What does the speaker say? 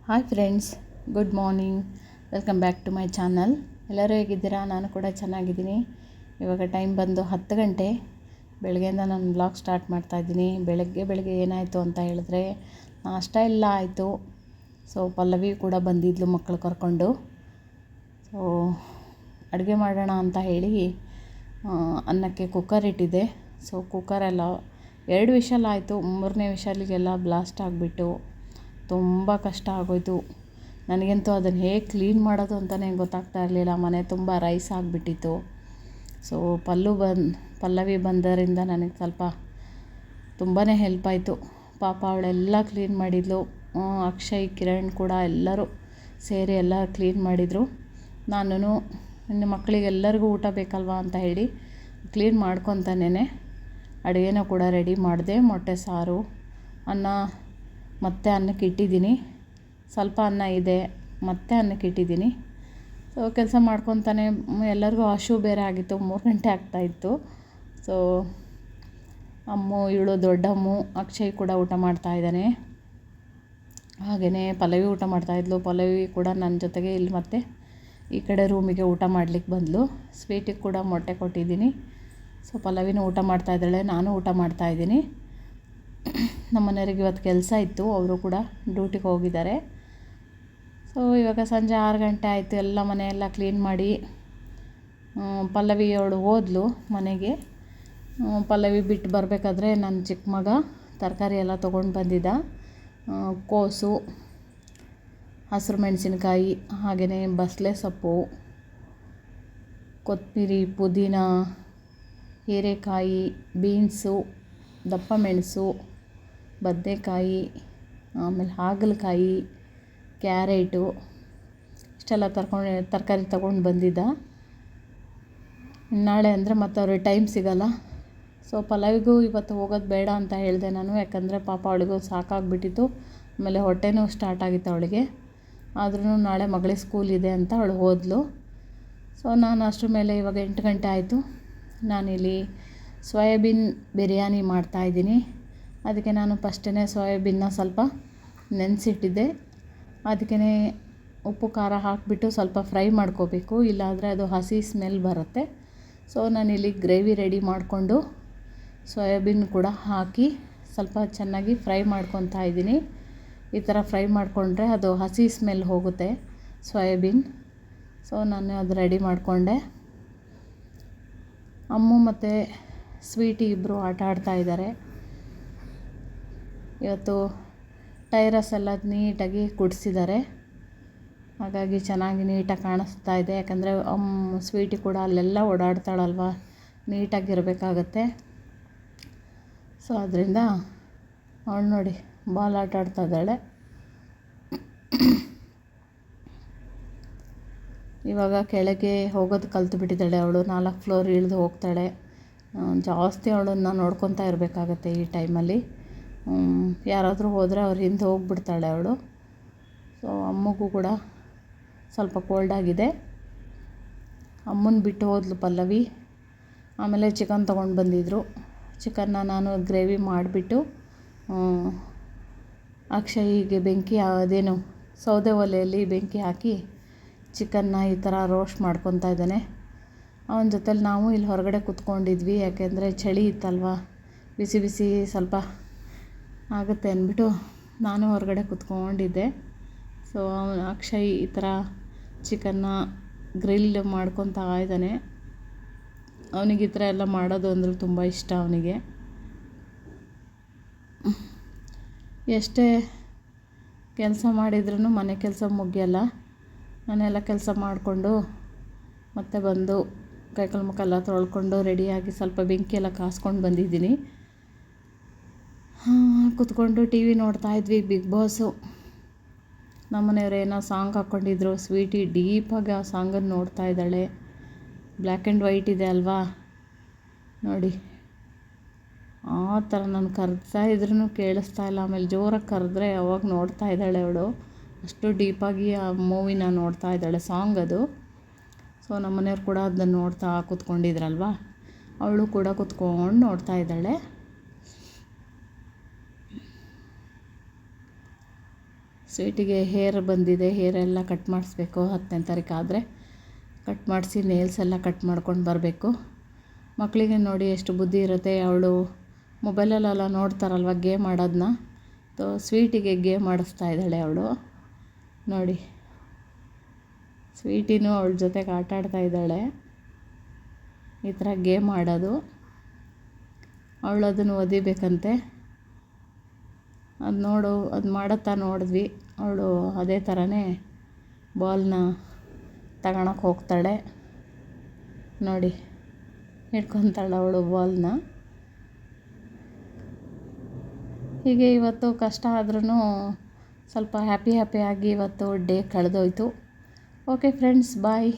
Hi friends, good morning. Welcome back to my channel. ಎಲ್ಲರೂ ಹೇಗಿದ್ದೀರಾ? ನಾನು ಕೂಡ ಚೆನ್ನಾಗಿದ್ದೀನಿ. ಇವಾಗ ಟೈಮ್ ಬಂದು 10 ಗಂಟೆ. ಬೆಳಗ್ಗೆಯಿಂದ ನಾನು ವ್ಲಾಗ್ ಸ್ಟಾರ್ಟ್ ಮಾಡ್ತಾಯಿದ್ದೀನಿ. ಬೆಳಗ್ಗೆ ಏನಾಯಿತು ಅಂತ ಹೇಳಿದ್ರೆ, ನಾಷ್ಟ ಎಲ್ಲ ಆಯಿತು. ಸೊ ಪಲ್ಲವಿ ಕೂಡ ಬಂದಿದ್ಲು ಮಕ್ಕಳು ಕರ್ಕೊಂಡು. ಸೊ ಅಡುಗೆ ಮಾಡೋಣ ಅಂತ ಹೇಳಿ ಅನ್ನಕ್ಕೆ ಕುಕ್ಕರ್ ಇಟ್ಟಿದ್ದೆ. ಸೊ ಕುಕ್ಕರೆಲ್ಲ 2 ವಿಷಲ್ ಆಯಿತು. 3ನೇ ವಿಷಲಿಗೆಲ್ಲ ಬ್ಲಾಸ್ಟ್ ಆಗಿಬಿಟ್ಟು ತುಂಬ ಕಷ್ಟ ಆಗೋಯಿತು. ನನಗಂತೂ ಅದನ್ನು ಹೇಗೆ ಕ್ಲೀನ್ ಮಾಡೋದು ಅಂತಲೇ ಗೊತ್ತಾಗ್ತಾ ಇರಲಿಲ್ಲ. ಮನೆ ತುಂಬ ರೈಸ್ ಆಗಿಬಿಟ್ಟಿತ್ತು. ಸೊ ಪಲ್ಲವಿ ಬಂದರಿಂದ ನನಗೆ ಸ್ವಲ್ಪ ತುಂಬಾ ಹೆಲ್ಪ್ ಆಯಿತು. ಪಾಪ ಅವಳೆಲ್ಲ ಕ್ಲೀನ್ ಮಾಡಿದ್ಲು. ಅಕ್ಷಯ್, ಕಿರಣ್ ಕೂಡ ಎಲ್ಲರೂ ಸೇರಿ ಎಲ್ಲ ಕ್ಲೀನ್ ಮಾಡಿದರು. ನಾನು ಇನ್ನು ಮಕ್ಕಳಿಗೆಲ್ಲರಿಗೂ ಊಟ ಬೇಕಲ್ವಾ ಅಂತ ಹೇಳಿ ಕ್ಲೀನ್ ಮಾಡ್ಕೊತಾನೇ ಅಡುಗೆನೂ ಕೂಡ ರೆಡಿ ಮಾಡಿದೆ. ಮೊಟ್ಟೆ ಸಾರು, ಅನ್ನ ಮತ್ತೆ ಅನ್ನಕ್ಕೆ ಇಟ್ಟಿದ್ದೀನಿ. ಸ್ವಲ್ಪ ಅನ್ನ ಇದೆ, ಮತ್ತೆ ಅನ್ನಕ್ಕೆ ಇಟ್ಟಿದ್ದೀನಿ. ಸೊ ಕೆಲಸ ಮಾಡ್ಕೊತಾನೆ ಎಲ್ಲರಿಗೂ ಹಶು ಬೇರೆ ಆಗಿತ್ತು. 3 ಗಂಟೆ ಆಗ್ತಾಯಿತ್ತು. ಸೊ ಇವಳು ದೊಡ್ಡಮ್ಮು, ಅಕ್ಷಯ್ ಕೂಡ ಊಟ ಮಾಡ್ತಾಯಿದ್ದಾನೆ. ಹಾಗೆಯೇ ಪಲ್ಲವಿ ಊಟ ಮಾಡ್ತಾಯಿದ್ಲು. ಪಲ್ಲವಿ ಕೂಡ ನನ್ನ ಜೊತೆಗೆ ಇಲ್ಲಿ ಮತ್ತೆ ಈ ಕಡೆ ರೂಮಿಗೆ ಊಟ ಮಾಡಲಿಕ್ಕೆ ಬಂದಳು. ಸ್ವೀಟಿಗೆ ಕೂಡ ಮೊಟ್ಟೆ ಕೊಟ್ಟಿದ್ದೀನಿ. ಸೊ ಪಲ್ಲವಿನೂ ಊಟ ಮಾಡ್ತಾಯಿದ್ದಾಳೆ, ನಾನು ಊಟ ಮಾಡ್ತಾಯಿದ್ದೀನಿ. ನಮ್ಮ ಮನೆಯವ್ರಿಗೆ ಇವತ್ತು ಕೆಲಸ ಇತ್ತು, ಅವರು ಕೂಡ ಡ್ಯೂಟಿಗೆ ಹೋಗಿದ್ದಾರೆ. ಸೊ ಇವಾಗ ಸಂಜೆ 6 ಗಂಟೆ ಆಯಿತು. ಎಲ್ಲ ಮನೆಯೆಲ್ಲ ಕ್ಲೀನ್ ಮಾಡಿ ಪಲ್ಲವಿ ಅವಳು ಹೋದ್ಲು ಮನೆಗೆ. ಪಲ್ಲವಿ ಬಿಟ್ಟು ಬರಬೇಕಾದ್ರೆ ನನ್ನ ಚಿಕ್ಕ ಮಗ ತರಕಾರಿ ಎಲ್ಲ ತೊಗೊಂಡು ಬಂದಿದ್ದ. ಕೋಸು, ಹಸಿರು ಮೆಣಸಿನ್ಕಾಯಿ, ಹಾಗೆಯೇ ಬಸಳೆ ಸೊಪ್ಪು, ಕೊತ್ತಂಬರಿ, ಪುದೀನ, ಹೀರೆಕಾಯಿ, ಬೀನ್ಸು, ದಪ್ಪ ಮೆಣಸು, ಬದನೆಕಾಯಿ, ಆಮೇಲೆ ಹಾಗಲಕಾಯಿ, ಕ್ಯಾರೆಟು ಇಷ್ಟೆಲ್ಲ ತರಕಾರಿ ತೊಗೊಂಡು ಬಂದಿದ್ದ. ನಾಳೆ ಅಂದರೆ ಮತ್ತು ಅವ್ರಿಗೆ ಟೈಮ್ ಸಿಗೋಲ್ಲ. ಸೊ ಪಲ್ಲವಿಗೂ ಇವತ್ತು ಹೋಗೋದು ಬೇಡ ಅಂತ ಹೇಳಿದೆ ನಾನು. ಯಾಕಂದರೆ ಪಾಪ ಅವಳಿಗೂ ಸಾಕಾಗಿಬಿಟ್ಟಿತ್ತು. ಆಮೇಲೆ ಹೊಟ್ಟೆನೂ ಸ್ಟಾರ್ಟ್ ಆಗಿತ್ತು ಅವಳಿಗೆ. ಆದ್ರೂ ನಾಳೆ ಮಗಳಿಗೆ ಸ್ಕೂಲ್ ಇದೆ ಅಂತ ಅವಳು ಹೋದ್ಲು. ಸೊ ನಾನು ಅಷ್ಟರ ಮೇಲೆ ಇವಾಗ 8 ಗಂಟೆ ಆಯಿತು. ನಾನಿಲ್ಲಿ ಸೋಯಾಬೀನ್ ಬಿರಿಯಾನಿ ಮಾಡ್ತಾಯಿದ್ದೀನಿ. ಅದಕ್ಕೆ ನಾನು ಫಸ್ಟೇ ಸೋಯಾಬೀನ್ನ ಸ್ವಲ್ಪ ನೆನೆಸಿಟ್ಟಿದ್ದೆ. ಅದಕ್ಕೆ ಉಪ್ಪು ಖಾರ ಹಾಕಿಬಿಟ್ಟು ಸ್ವಲ್ಪ ಫ್ರೈ ಮಾಡ್ಕೋಬೇಕು, ಇಲ್ಲಾಂದರೆ ಅದು ಹಸಿ ಸ್ಮೆಲ್ ಬರುತ್ತೆ. ಸೊ ನಾನಿಲ್ಲಿ ಗ್ರೇವಿ ರೆಡಿ ಮಾಡಿಕೊಂಡು ಸೋಯಾಬೀನ್ ಕೂಡ ಹಾಕಿ ಸ್ವಲ್ಪ ಚೆನ್ನಾಗಿ ಫ್ರೈ ಮಾಡ್ಕೊತಾ ಇದ್ದೀನಿ. ಈ ಥರ ಫ್ರೈ ಮಾಡಿಕೊಂಡ್ರೆ ಅದು ಹಸಿ ಸ್ಮೆಲ್ ಹೋಗುತ್ತೆ ಸೋಯಾಬೀನ್. ಸೊ ನಾನು ಅದು ರೆಡಿ ಮಾಡಿಕೊಂಡೆ. ಅಮ್ಮು ಮತ್ತು ಸ್ವೀಟಿ ಇಬ್ಬರು ಆಟ ಆಡ್ತಾಯಿದ್ದಾರೆ. ಇವತ್ತು ಟೈರಸ್ ಎಲ್ಲ ನೀಟಾಗಿ ಗುಡಿಸಿದ್ದಾರೆ. ಹಾಗಾಗಿ ಚೆನ್ನಾಗಿ ನೀಟಾಗಿ ಕಾಣಿಸ್ತಾ ಇದೆ. ಯಾಕಂದರೆ ಸ್ವೀಟಿ ಕೂಡ ಅಲ್ಲೆಲ್ಲ ಓಡಾಡ್ತಾಳಲ್ವ, ನೀಟಾಗಿರಬೇಕಾಗತ್ತೆ. ಸೊ ಅದರಿಂದ ಅವಳು ನೋಡಿ ಬಾಲ್ ಆಟ ಆಡ್ತಾ ಇದ್ದಾಳೆ. ಇವಾಗ ಕೆಳಗೆ ಹೋಗೋದು ಕಲ್ತು ಬಿಟ್ಟಿದ್ದಾಳೆ ಅವಳು. 4 ಫ್ಲೋರ್ ಇಳಿದು ಹೋಗ್ತಾಳೆ. ಜಾಸ್ತಿ ಅವಳನ್ನು ನೋಡ್ಕೊತಾ ಇರಬೇಕಾಗತ್ತೆ ಈ ಟೈಮಲ್ಲಿ. ಯಾರಾದರೂ ಹೋದರೆ ಅವ್ರ ಹಿಂದೆ ಹೋಗಿಬಿಡ್ತಾಳೆ ಅವಳು. ಸೊ ಅಮ್ಮಗೂ ಕೂಡ ಸ್ವಲ್ಪ ಕೋಲ್ಡ್ ಆಗಿದೆ. ಅಮ್ಮನ ಬಿಟ್ಟು ಹೋದ್ಲು ಪಲ್ಲವಿ. ಆಮೇಲೆ ಚಿಕನ್ ತೊಗೊಂಡು ಬಂದಿದ್ದರು. ಚಿಕನ್ನ ನಾನು ಗ್ರೇವಿ ಮಾಡಿಬಿಟ್ಟು ಅಕ್ಷಯ್ಗೆ ಅದೇನು ಸೌದೆ ಒಲೆಯಲ್ಲಿ ಬೆಂಕಿ ಹಾಕಿ ಚಿಕನ್ನ ಈ ಥರ ರೋಸ್ಟ್ ಮಾಡ್ಕೊತಾ ಇದ್ದಾನೆ. ಅವನ ಜೊತೆಲಿ ನಾವು ಇಲ್ಲಿ ಹೊರಗಡೆ ಕೂತ್ಕೊಂಡಿದ್ವಿ. ಯಾಕೆಂದರೆ ಚಳಿ ಇತ್ತಲ್ವ, ಬಿಸಿ ಬಿಸಿ ಸ್ವಲ್ಪ ಆಗುತ್ತೆ ಅಂದ್ಬಿಟ್ಟು ನಾನು ಹೊರಗಡೆ ಕೂತ್ಕೊಂಡಿದ್ದೆ. ಸೊ ಅಕ್ಷಯ್ ಈ ಥರ ಚಿಕನ್ನ ಗ್ರಿಲ್ ಮಾಡ್ಕೊತಾ ಇದ್ದಾನೆ. ಅವನಿಗೆ ಈ ಥರ ಎಲ್ಲ ಮಾಡೋದು ಅಂದರೆ ತುಂಬ ಇಷ್ಟ ಅವನಿಗೆ. ಎಷ್ಟೇ ಕೆಲಸ ಮಾಡಿದ್ರೂ ಮನೆ ಕೆಲಸ ಮುಗಿಯಲ್ಲ. ನಾನೆಲ್ಲ ಕೆಲಸ ಮಾಡಿಕೊಂಡು ಮತ್ತೆ ಬಂದು ಕೈಕಾಲು ಮುಖ ಎಲ್ಲ ತೊಳ್ಕೊಂಡು ರೆಡಿಯಾಗಿ ಸ್ವಲ್ಪ ಬೆಂಕಿ ಎಲ್ಲ ಕಾಸ್ಕೊಂಡು ಬಂದಿದ್ದೀನಿ. ಕೂತ್ಕೊಂಡು ಟಿ ವಿ ನೋಡ್ತಾಯಿದ್ವಿ, ಬಿಗ್ ಬಾಸು. ನಮ್ಮನೆಯವ್ರು ಏನೋ ಸಾಂಗ್ ಹಾಕ್ಕೊಂಡಿದ್ರು. ಸ್ವೀಟಿ ಡೀಪಾಗಿ ಆ ಸಾಂಗನ್ನು ನೋಡ್ತಾ ಇದ್ದಾಳೆ. ಬ್ಲ್ಯಾಕ್ ಆ್ಯಂಡ್ ವೈಟ್ ಇದೆ ಅಲ್ವಾ, ನೋಡಿ ಆ ಥರ ನಾನು ಕರೆದ್ತಾ ಇದ್ರೂ ಕೇಳಿಸ್ತಾ ಇಲ್ಲ. ಆಮೇಲೆ ಜೋರಾಗಿ ಕರೆದ್ರೆ ಅವಾಗ ನೋಡ್ತಾ ಇದ್ದಾಳೆ ಅವಳು. ಅಷ್ಟು ಡೀಪಾಗಿ ಆ ಮೂವಿನ ನೋಡ್ತಾ ಇದ್ದಾಳೆ, ಸಾಂಗ್ ಅದು. ಸೊ ನಮ್ಮನೆಯವ್ರು ಕೂಡ ಅದನ್ನು ನೋಡ್ತಾ ಕೂತ್ಕೊಂಡಿದ್ರಲ್ವ, ಅವಳು ಕೂಡ ಕೂತ್ಕೊಂಡು ನೋಡ್ತಾ ಇದ್ದಾಳೆ. ಸ್ವೀಟಿಗೆ ಹೇರ್ ಬಂದಿದೆ, ಹೇರೆಲ್ಲ ಕಟ್ ಮಾಡಿಸ್ಬೇಕು. 10ನೇ ತಾರೀಕು ಆದರೆ ಕಟ್ ಮಾಡಿಸಿ ನೇಲ್ಸ್ ಎಲ್ಲ ಕಟ್ ಮಾಡ್ಕೊಂಡು ಬರಬೇಕು. ಮಕ್ಕಳಿಗೆ ನೋಡಿ ಎಷ್ಟು ಬುದ್ಧಿ ಇರುತ್ತೆ. ಅವಳು ಮೊಬೈಲಲ್ಲೆಲ್ಲ ನೋಡ್ತಾರಲ್ವ ಗೇಮ್ ಆಡೋದನ್ನ, ಸ್ವೀಟಿಗೆ ಗೇಮ್ ಆಡಿಸ್ತಾ ಇದ್ದಾಳೆ ಅವಳು ನೋಡಿ. ಸ್ವೀಟಿನೂ ಅವಳ ಜೊತೆಗೆ ಆಟ ಆಡ್ತಾ ಇದ್ದಾಳೆ. ಈ ಥರ ಗೇಮ್ ಆಡೋದು. ಅವಳು ಅದನ್ನು ಒದಿಬೇಕಂತೆ. ಅದು ಮಾಡುತ್ತಾ ನೋಡಿದ್ವಿ. ಅವಳು ಅದೇ ಥರನೇ ಬಾಲ್ನ ತಗೊಳಕ್ಕೆ ಹೋಗ್ತಾಳೆ ನೋಡಿ. ಹಿಡ್ಕೊತಾಳೆ ಅವಳು ಬಾಲ್ನ. ಹೀಗೆ ಇವತ್ತು ಕಷ್ಟ ಆದ್ರೂ ಸ್ವಲ್ಪ ಹ್ಯಾಪಿಯಾಗಿ ಇವತ್ತು ಡೇ ಕಳೆದೋಯ್ತು. ಓಕೆ ಫ್ರೆಂಡ್ಸ್, ಬಾಯ್.